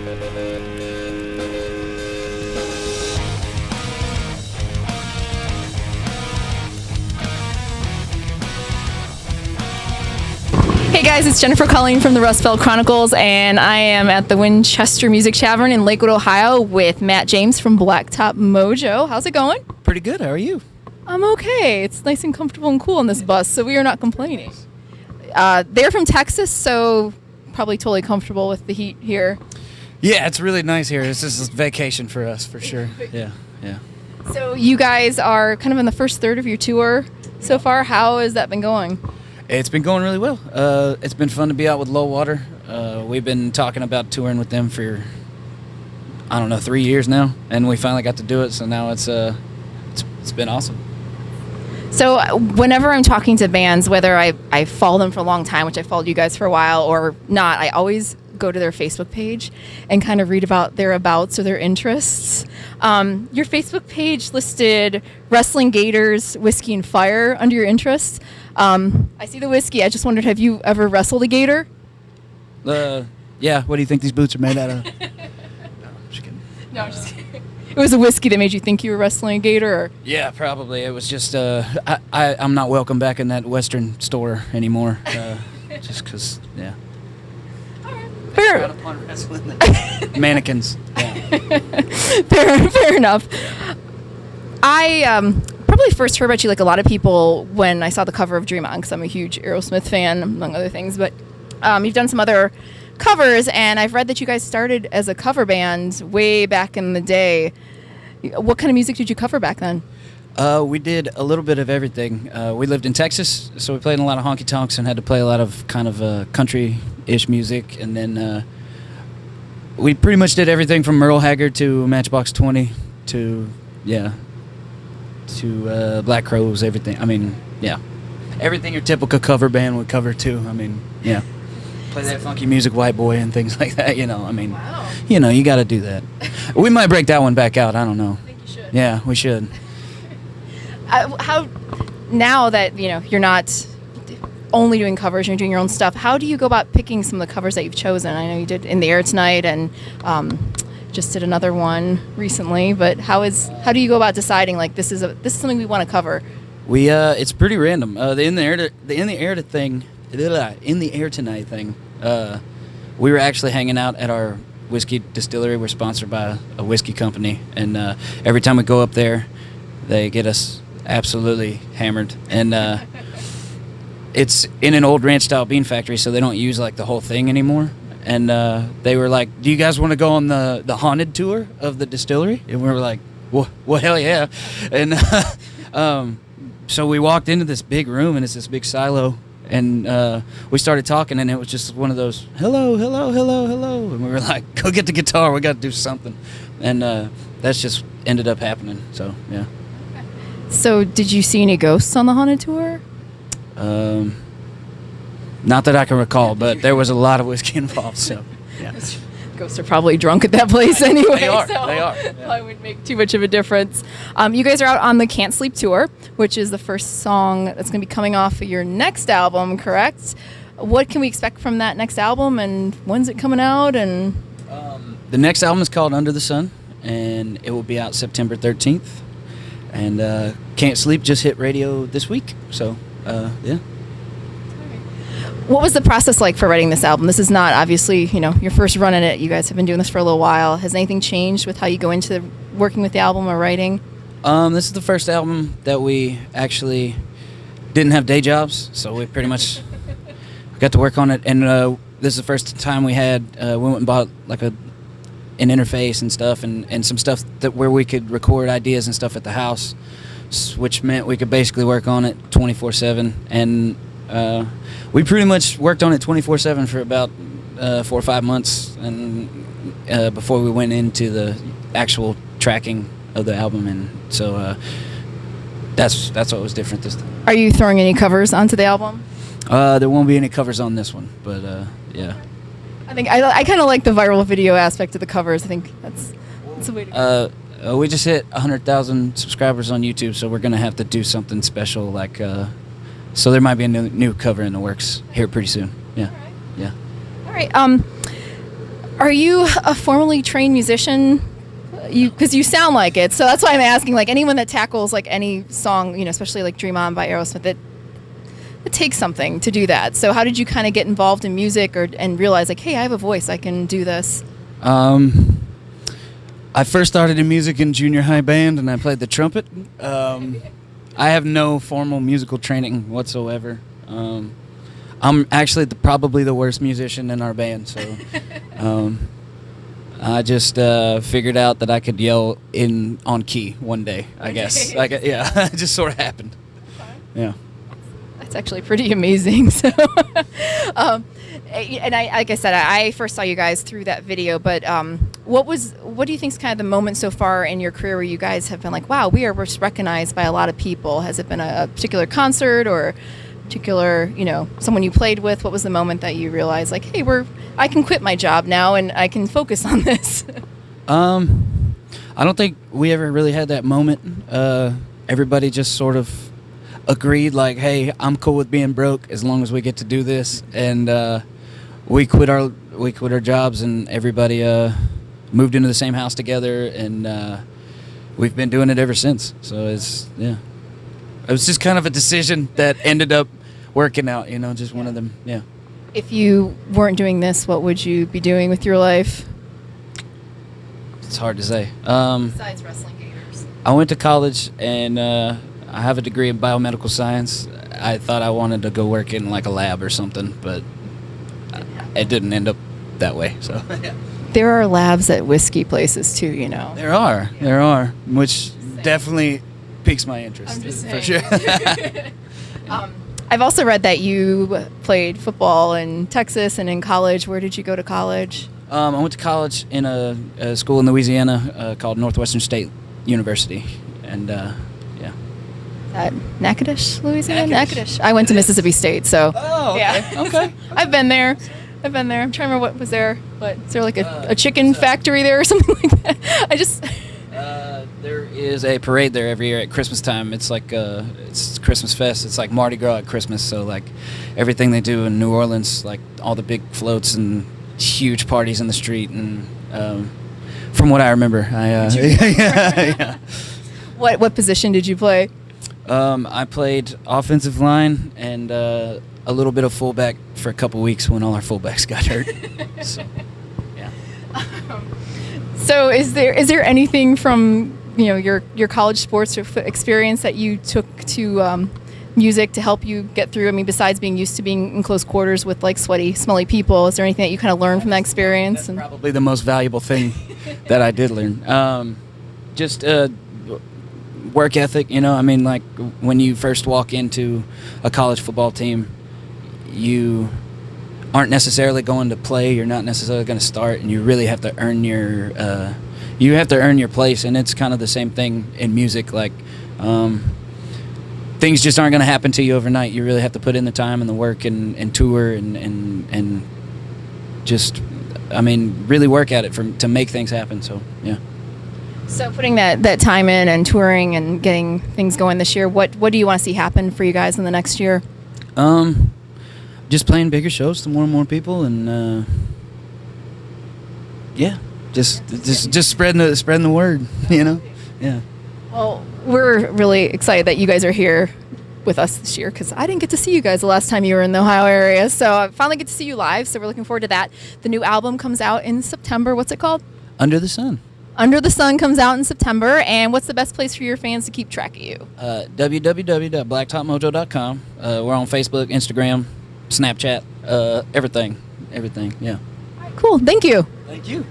Hey guys, it's Jennifer Colleen from the Rust Belt Chronicles, and I am at the Winchester Music Tavern in Lakewood, Ohio with Matt James from Blacktop Mojo. How's it going? Pretty good. How are you? I'm okay. It's nice and comfortable and cool on this bus, so we are not complaining. They're from Texas, so probably totally comfortable with the heat here. Yeah, it's really nice here. This is a vacation for us, for sure. Yeah. So you guys are kind of in the first third of your tour so far. How has that been going? It's been going really well. It's been fun to be out with Low Water. We've been talking about touring with them for, 3 years now, and we finally got to do it. So now it's been awesome. So whenever I'm talking to bands, whether I follow them for a long time, which I followed you guys for a while, or not, I always go to their Facebook page and kind of read about their abouts or their interests. Your Facebook page listed Wrestling Gators, Whiskey and Fire under your interests. I see the whiskey. I just wondered, have you ever wrestled a gator? Yeah. What do you think these boots are made out of? No, I'm just kidding. No, I'm just kidding. It was a whiskey that made you think you were wrestling a gator? Or? Yeah, probably. It was just, I'm not welcome back in that Western store anymore. Just because, yeah. Fair. Mannequins. Yeah. Fair enough. I probably first heard about you, like a lot of people, when I saw the cover of Dream On, because I'm a huge Aerosmith fan, among other things. But you've done some other covers, and I've read that you guys started as a cover band way back in the day. What kind of music did you cover back then? We did a little bit of everything. We lived in Texas, so we played in a lot of honky-tonks and had to play a lot of kind of country-ish music. And then we pretty much did everything from Merle Haggard to Matchbox 20 to Black Crowes, everything. I mean, yeah. Everything your typical cover band would cover, too. I mean, yeah. Play that funky music, White Boy, and things like that, I mean, wow. You got to do that. We might break that one back out. I don't know. I think you should. Yeah, we should. How, now that, you're not only doing covers, you're doing your own stuff, how do you go about picking some of the covers that you've chosen? I know you did In the Air Tonight and just did another one recently, but how do you go about deciding, like, this is something we want to cover? It's pretty random. The In the Air Tonight thing. We were actually hanging out at our whiskey distillery. We're sponsored by a whiskey company, and every time we go up there, they get us absolutely hammered. And it's in an old ranch-style bean factory, so they don't use like the whole thing anymore. And they were like, "Do you guys want to go on the haunted tour of the distillery?" And we were like, "Well, hell yeah!" And so we walked into this big room, and it's this big silo. And we started talking, and it was just one of those, hello, hello, hello, hello. And we were like, go get the guitar. We got to do something. And that's just ended up happening. So, yeah. So did you see any ghosts on the haunted tour? Not that I can recall, but there was a lot of whiskey involved. So, yeah. Ghosts are probably drunk at that place anyway. They are. So They are. Yeah. Probably wouldn't make too much of a difference. You guys are out on the Can't Sleep tour, which is the first song that's going to be coming off of your next album, correct? What can we expect from that next album, and when's it coming out? And the next album is called Under the Sun, and it will be out September 13th. And Can't Sleep just hit radio this week. So, yeah. What was the process like for writing this album? This is not, obviously, your first run in it. You guys have been doing this for a little while. Has anything changed with how you go into working with the album or writing? This is the first album that we actually didn't have day jobs, so we pretty much got to work on it. And this is the first time we went and bought like an interface and stuff, and some stuff where we could record ideas and stuff at the house, which meant we could basically work on it 24/7. And we pretty much worked on it 24/7 for about 4 or 5 months, and before we went into the actual tracking of the album. And so that's what was different this time. Are you throwing any covers onto the album? There won't be any covers on this one, but yeah. I think I kind of like the viral video aspect of the covers. I think that's a way to go. We just hit 100,000 subscribers on YouTube, so we're gonna have to do something special, like so there might be a new cover in the works here pretty soon. Yeah. All right. Yeah. All right. Are you a formally trained musician? Because you sound like it, so that's why I'm asking. Like anyone that tackles like any song, you know, especially like "Dream On" by Aerosmith, it takes something to do that. So how did you kind of get involved in music, and realize like, hey, I have a voice, I can do this? I first started in music in junior high band, and I played the trumpet. I have no formal musical training whatsoever. I'm actually probably the worst musician in our band, so I just figured out that I could yell on key one day, I guess. Yeah, it just sort of happened. Yeah. That's actually pretty amazing. So, and I, like I said, I first saw you guys through that video. But what do you think is kind of the moment so far in your career where you guys have been like, wow, we are recognized by a lot of people? Has it been a particular concert or particular, you know, someone you played with? What was the moment that you realized, like, hey, I can quit my job now and I can focus on this? I don't think we ever really had that moment. Everybody just sort of agreed, like, hey, I'm cool with being broke as long as we get to do this. And we quit our jobs, and everybody moved into the same house together, and we've been doing it ever since. So it was just kind of a decision that ended up working out, you know, just one of them. Yeah. If you weren't doing this, what would you be doing with your life? It's hard to say. Besides wrestling gators. I went to college, and I have a degree in biomedical science. I thought I wanted to go work in like a lab or something, but it didn't end up that way. So there are labs at whiskey places too, you know. There are, which definitely piques my interest. I'm just for saying. Sure. I've also read that you played football in Texas and in college. Where did you go to college? I went to college in a school in Louisiana called Northwestern State University, and At Natchitoches, Louisiana? Natchitoches. I went to Mississippi State, so. Oh, okay. Yeah. Okay. I've been there. I'm trying to remember what was there. But is there like a chicken factory there or something like that? There is a parade there every year at Christmas time. It's like it's Christmas Fest. It's like Mardi Gras at Christmas. So like everything they do in New Orleans, like all the big floats and huge parties in the street, and from what I remember, yeah. What position did you play? I played offensive line and a little bit of fullback for a couple weeks when all our fullbacks got hurt. So, yeah. So is there anything from, you know, your college sports or experience that you took to music to help you get through? I mean, besides being used to being in close quarters with like sweaty, smelly people, is there anything that you kind of learned from that experience? That's probably the most valuable thing that I did learn. Just work ethic, you know. I mean, like when you first walk into a college football team, you aren't necessarily going to play. You're not necessarily going to start, and you really have to earn your place. And it's kind of the same thing in music. Like things just aren't going to happen to you overnight. You really have to put in the time and the work and tour and just, I mean, really work at it to make things happen. So yeah. So putting that time in and touring and getting things going this year, what do you want to see happen for you guys in the next year? Just playing bigger shows to more and more people, and just spreading the word, you know. Yeah. Well, we're really excited that you guys are here with us this year, because I didn't get to see you guys the last time you were in the Ohio area, so I finally get to see you live. So we're looking forward to that. The new album comes out in September. What's it called? Under the Sun. Under the Sun comes out in September. And what's the best place for your fans to keep track of you? www.blacktopmojo.com. We're on Facebook, Instagram, Snapchat, everything. Yeah. All right, cool. Thank you. Thank you.